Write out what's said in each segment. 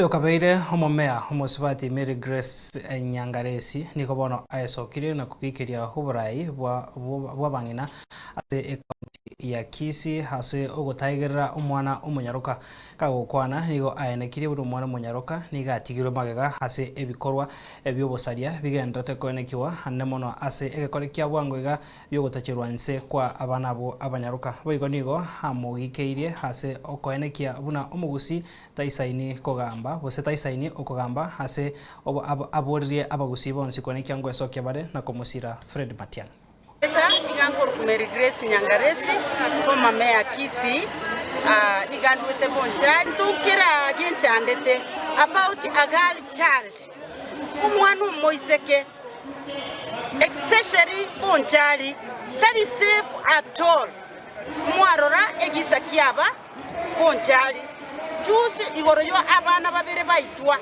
Yokabeire omomea omosubati Mary Grace Nyangaresi niko bono aesokire na kukikiria huburai bwa bang'ina ase ekaunti ya Kisii hase ogotaigerera omwana omonyaroka kagokwana nigo aenekirie buri omwana omonyaroka niga atigirwe magega hase ebikorwa ebyobosaria bigenderete koenekiwa ane mono ase egekore kia bwango iga byogotacherwa nse kwa abana abo abanyaroka boigo nigo amogikeirie hase okoenekia buna omogusi taisaini kogamba bose taisaini okogamba hase aboririe abagusi bonsi koenekia ngwesokia bare na komusira Fred Matiang'i. Mary Grace Nyangaresi, former mayor Kisii, niganduete bonjari tukira ginchandete about a girl child. Umwana moiseke, especially bonjari, that is safe at all. Mwarora egisa kiaba bonjari. Juzi igoroyo abana babere baitwa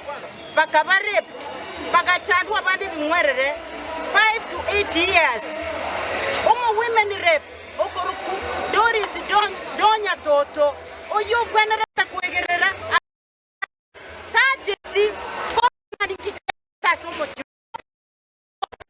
bakaba raped bagachandwa abandi bimwerere 5 to 8 years. Women rape okoruku Doris Donya Toto oyo gwenereta kwegerera tajeti komani kitasomo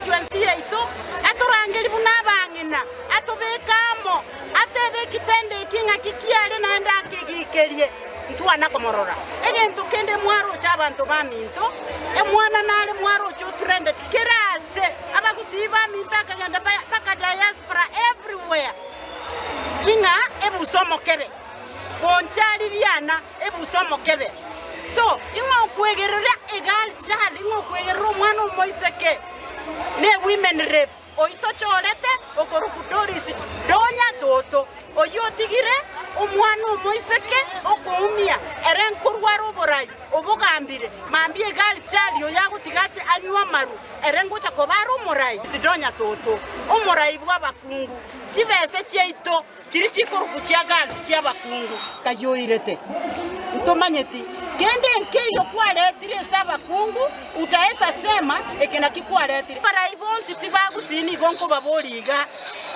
chwensiye ito aturangeli bunabangina atobekamo atebe kitende kinga kikiale naenda kigikerie ntwana komorora egento kende mwaro chabantu baminto emwana nale mwaro cho trended kirase abagusiba minta kagenda paka diaspora everywhere inga ebusomo kebe bonchali liana ebusomo kebe so inga kwegerera egal child inga kwegerera omwana omoiseke ne women rape oito cholete okorukutoris Donya Toto oyotigire omwana omoiseke okoumia erenkorwaro borai obogambire mambie gal child yo yagutigate anywa maru erengocha kobaro morai Donya Toto omorai bwa bakungu chibese cheito chiri chikoruku chia gal chia bakungu kayoirete ntomanyeti kende nkeyo kwaletire saba kungu utaesa sema ekena kikwaletire para ibonsi tibagusini gonko baboriga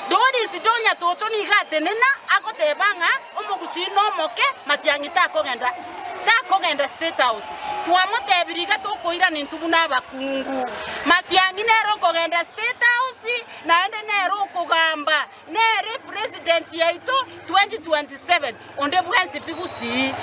Doris Donya Toto ni gatenena akotebanga omogusino moke Matiang'i takogenda State House twamotebiriga tokoira nintubuna abakungu Matiang'i nero kogenda State House naende nero kogamba nere president yaito 2027 onde bwensi pigusi